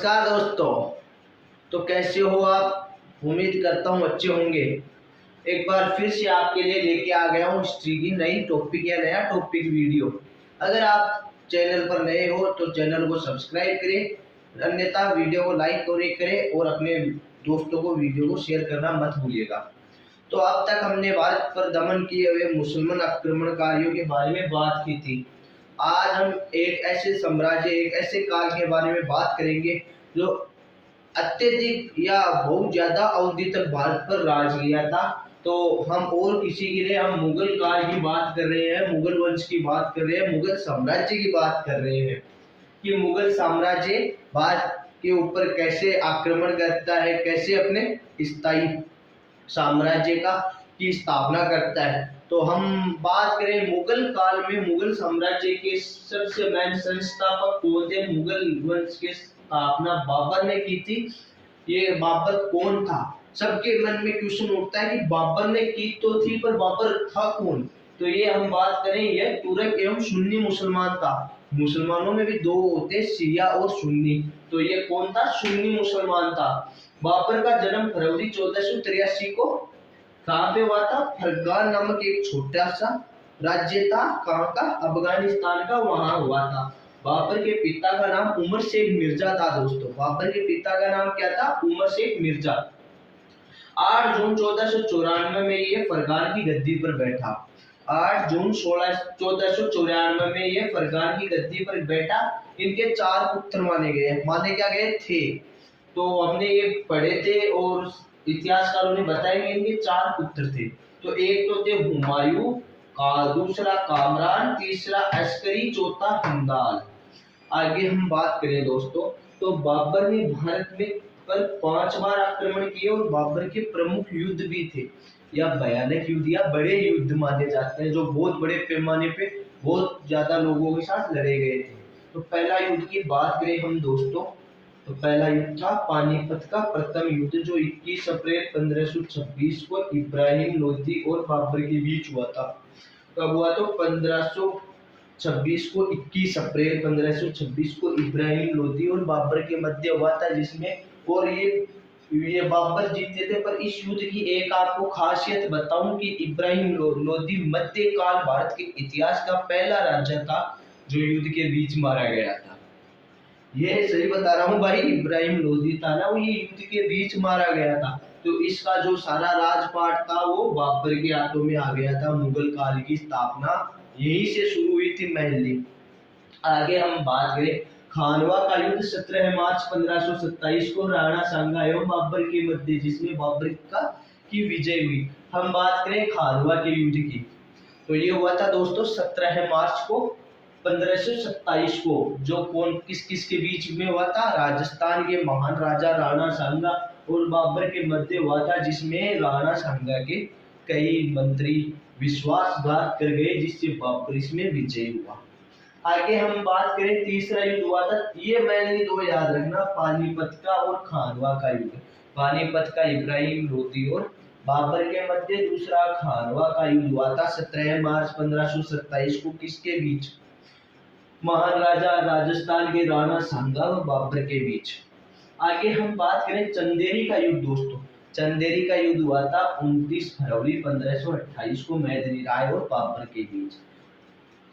नमस्कार दोस्तों। तो कैसे हो आप? उम्मीद करता हूँ अच्छे होंगे। एक बार फिर से आपके लिए लेके आ गया हूँ हिस्ट्री की नई टॉपिक या नया टॉपिक वीडियो। अगर आप चैनल पर नए हो तो चैनल को सब्सक्राइब करें, अन्यथा वीडियो को लाइक करें और अपने दोस्तों को वीडियो को शेयर करना मत भूलिएगा। तो अब तक हमने भारत पर दमन किए हुए मुसलमान आक्रमणकारियों के बारे में बात की थी। आज हम एक ऐसे साम्राज्य, एक ऐसे काल के बारे में बात करेंगे जो अत्यधिक या बहुत ज्यादा अवधि तक भारत पर राज किया था। तो हम और किसी के लिए हम मुगल काल की बात कर रहे हैं, मुगल वंश की बात कर रहे हैं, मुगल साम्राज्य की बात कर रहे हैं कि मुगल साम्राज्य भारत के ऊपर कैसे आक्रमण करता है, कैसे अपने स्थायी साम्राज्य का की स्थापना करता है। तो हम बात करें मुगल काल में मुगल साम्राज्य के सबसे मेन संस्थापक कौन थे? मुगल वंश के स्थापना बाबर ने की थी। ये बाबर कौन था? सबके मन में क्वेश्चन उठता है कि बाबर ने की तो थी, पर बाबर था कौन? तो ये हम बात करें, यह तुर्क एवं सुन्नी मुसलमान था। मुसलमानों में भी दो होते, शिया और सुन्नी। तो ये कौन था? सुन्नी मुसलमान था। बाबर का जन्म फरवरी 1483 को कहाँ पे हुआ था? फरगान नामक एक छोटा सा राज्य था, कहाँ का? अफगानिस्तान का, वहां हुआ था। बाबर के पिता का नाम उमर शेख मिर्जा था। दोस्तों, बाबर के पिता का नाम क्या था? उमर शेख मिर्जा। 8 जून 1494 में ये फरगान की गद्दी पर बैठा। 8 जून 1494 में ये फरगान की गद्दी पर बैठा। इनके 4 पुत्र माने क्या गए थे? तो हमने ये पढ़े थे और इतिहासकारों ने बताया कि इनके 4 पुत्र थे। तो एक तो थे हुमायूं, दूसरा कामरान, तीसरा अस्करी, चौथा हिंदाल। आगे हम बात करें दोस्तों, तो बाबर ने भारत में पर 5 बार आक्रमण किए और बाबर के प्रमुख युद्ध भी थे, या भयानक युद्ध या बड़े युद्ध माने जाते हैं, जो बहुत बड़े पैमाने पे बहुत ज्यादा लोगों के साथ लड़े गए थे। तो पहला युद्ध की बात करें हम दोस्तों, तो पहला युद्ध था पानीपत का प्रथम युद्ध, जो 21 अप्रैल 1526 को इब्राहिम लोदी और बाबर के बीच हुआ था। कब हुआ? तो 1526 को 21 अप्रैल 1526 को इब्राहिम लोदी और बाबर के मध्य हुआ था, जिसमें और ये बाबर जीते थे। पर इस युद्ध की एक आपको खासियत बताऊं कि इब्राहिम लोदी मध्यकाल भारत के इतिहास का पहला राजा था जो युद्ध के बीच मारा गया था। ये सही बता रहा हूँ भाई, इब्राहिम लोदी था ना, वो ये युद्ध के बीच मारा गया था। तो इसका जो सारा राजपाट था वो बाबर के हाथों में आ गया था। मुगल काल की स्थापना यहीं से शुरू हुई थी mainly। आगे हम बात करें खानवा का युद्ध 17 मार्च 1527 को राणा सांगा एवं बाबर के मध्य, जिसमें बाबर की विजय हुई। हम बात करें खानवा के युद्ध की, तो ये हुआ था दोस्तों 17 मार्च को 1527 को, जो कौन किस के बीच में हुआ था? राजस्थान के महान राजा राणा सांगा और बाबर के मध्य हुआ था, जिसमें राणा सांगा के कई मंत्री विश्वासघात कर गए, जिससे बाबर इसमें विजयी हुआ। आगे हम बात करें तीसरा युद्ध हुआ था, ये मैंने दो याद रखना, पानीपत का और खानवा का युद्ध। पानीपत का इब्राहिम लोदी और बाबर के मध्य, दूसरा खानवा का युद्ध हुआ था 17 मार्च 1527 को किसके बीच? महान राजा राजस्थान के राणा सांगा और बाबर के बीच। आगे हम बात करें चंदेरी का युद्ध दोस्तों। चंदेरी का युद्ध हुआ था 29 फरवरी 1528 को मेदिनी राय और बाबर के बीच।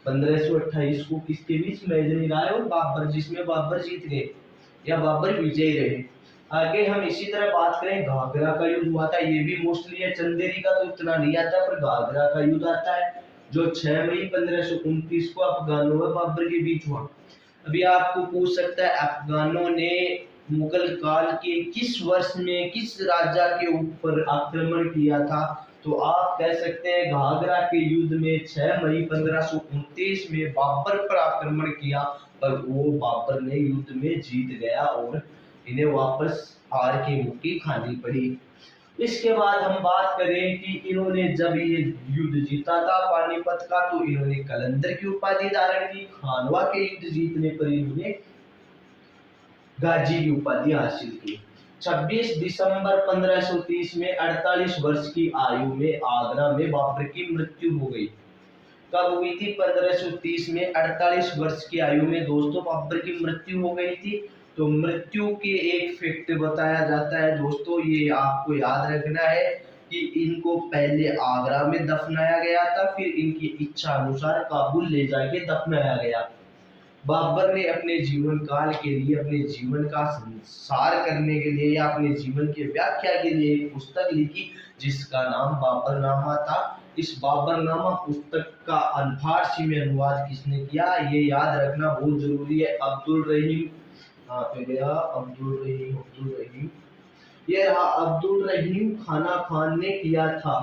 1528 को किसके बीच? मेदिनी राय और बाबर, जिसमें बाबर जीत गए या बाबर विजयी रहे। आगे हम इसी तरह बात करें घाघरा का युद्ध हुआ था, ये भी मोस्टली है। चंदेरी का तो इतना नहीं आता, पर घाघरा का युद्ध आता है, जो 6 मई 1529 को अफगानों और बाबर के बीच हुआ। अभी आपको पूछ सकता है अफगानों ने मुगल काल के किस वर्ष में किस राजा के ऊपर आक्रमण किया था? तो आप कह सकते हैं घाघरा के युद्ध में 6 मई 1529 में बाबर पर आक्रमण किया, पर वो बाबर ने युद्ध में जीत गया और इन्हें वापस हार की मुक्की खानी पड़ी। इसके बाद हम बात करें कि इन्होंने जब ये युद्ध जीता था पानीपत का, तो इन्होंने कलंदर की उपाधि धारण की। खानवा के युद्ध जीतने पर इन्होंने गाजी की उपाधि हासिल की। 26 दिसंबर 1530 में 48 वर्ष की आयु में आगरा में बाबर की मृत्यु हो गई। कब हुई थी? 1530 में 48 वर्ष की आयु में दोस्तों बाबर की मृत्यु हो गई थी। तो मृत्यु के एक फैक्ट बताया जाता है दोस्तों, ये आपको याद रखना है कि इनको पहले आगरा में दफनाया गया था, फिर इनकी इच्छा अनुसार काबुल ले जाके दफनाया गया। बाबर ने अपने जीवन काल के लिए, अपने जीवन का संसार करने के लिए या अपने जीवन की व्याख्या के लिए एक पुस्तक लिखी जिसका नाम बाबरनामा था। इस बाबरनामा पुस्तक का फारसी में अनुवाद किसने किया, ये याद रखना बहुत जरूरी है। अब्दुल रहीम, पे गया अब्दुल रहीम, ये रहा अब्दुल रहीम खाना खान ने किया था।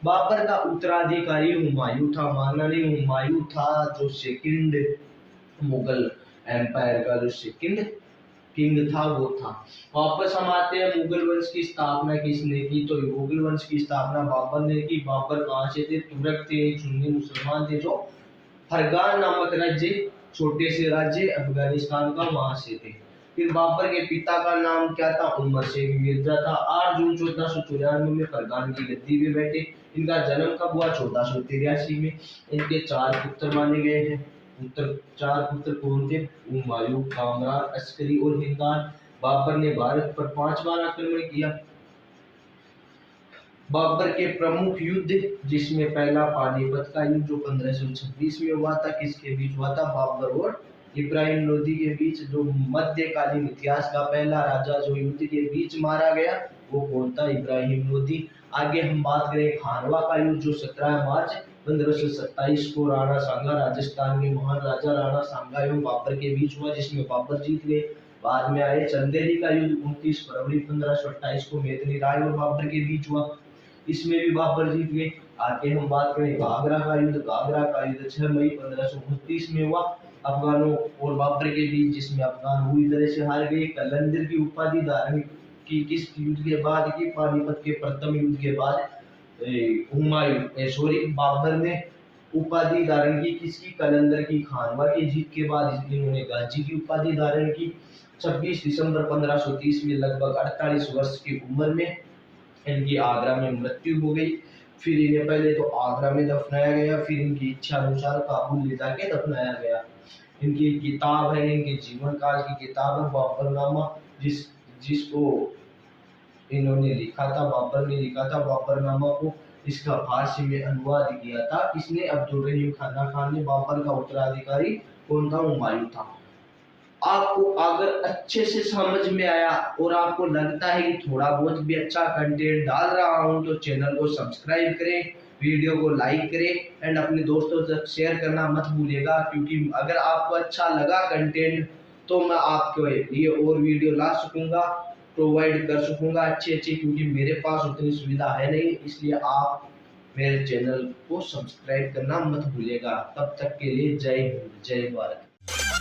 बाबर का उत्तराधिकारी हुमायूं था, माना नहीं, हुमायूं था जो सेकंड मुगल एम्पायर का जो सेकंड किंग था वो था। वापस हम आते हैं, मुगल वंश की स्थापना किसने की, तो मुगल वंश की स्थापना बाबर ने की। बाबर कहाँ से थे, तुर्क थे, सुन्नी मुसलमान थे जो फरगान नामक राज्य, छोटे से राज्य अफगानिस्तान का, वहां से थे। फिर बाबर के पिता का नाम क्या था, उमर शेख मिर्जा था। 8 जून 1494 में फरगान की गद्दी पे बैठे। इनका जन्म कब हुआ, 1483 में। इनके 4 पुत्र माने गए हैं। 4 पुत्र कौन थे, हुमायूं, कामरान, अस्करी और हिंदान। बाबर ने भारत पर 5 बार आक्रमण किया। बाबर के प्रमुख युद्ध, जिसमें पहला पानीपत का युद्ध जो 1526 में हुआ था, किसके बीच हुआ था, बाबर और इब्राहिम लोदी के बीच। जो मध्यकालीन इतिहास का पहला राजा जो युद्ध के बीच मारा गया वो कौन था, इब्राहिम लोदी। आगे हम बात करें खानवा का युद्ध जो 17 मार्च 1527 को राणा सांगा, राजस्थान के महान राजा राणा सांगा एवं बाबर के बीच हुआ, जिसमें बाबर जीत गए। बाद में आए चंदेरी का युद्ध 29 फरवरी 1528 को मेदिनी राय और बाबर के बीच हुआ, इसमें भी बाबर जीत गए। आगे हम बात करें घाघरा का युद्ध। घाघरा का युद्ध 6 मई 1529 में हुआ अफगानों और बाबर के बीच, जिसमें अफगान पूरी तरह से हार गए। कलंदर की उपाधि धारण की किस युद्ध के बाद की, पानीपत के प्रथम युद्ध के बाद बाबर ने उपाधि धारण की किसकी, कलंदर की। खानवा की जीत के बाद इन्होंने गाजी की उपाधि धारण की। 26 दिसंबर 1530 में लगभग 48 वर्ष की उम्र में इनकी आगरा में मृत्यु हो गई। फिर इन्हें पहले तो आगरा में दफनाया गया, फिर इनकी इच्छा अनुसार काबुल ले जाके दफनाया गया। इनकी किताब है, इनके जीवन काल की किताब है बाबरनामा, जिसको इन्होंने लिखा था, बाबर ने लिखा था बाबरनामा को। इसका फारसी में अनुवाद किया था किसने, अब्दुल रहीम खान ने। बाबर का उत्तराधिकारी कौन था, हुमायूं था। आपको अगर अच्छे से समझ में आया और आपको लगता है कि थोड़ा बहुत भी अच्छा कंटेंट डाल रहा हूं तो चैनल को सब्सक्राइब करें, वीडियो को लाइक करें एंड अपने दोस्तों तक शेयर करना मत भूलिएगा, क्योंकि अगर आपको अच्छा लगा कंटेंट तो मैं आपके लिए और वीडियो ला सकूंगा, प्रोवाइड कर सकूंगा अच्छे, क्योंकि मेरे पास उतनी सुविधा है नहीं। इसलिए आप मेरे चैनल को सब्सक्राइब करना मत भूलिएगा। तब तक के लिए जय हिंद, जय भारत।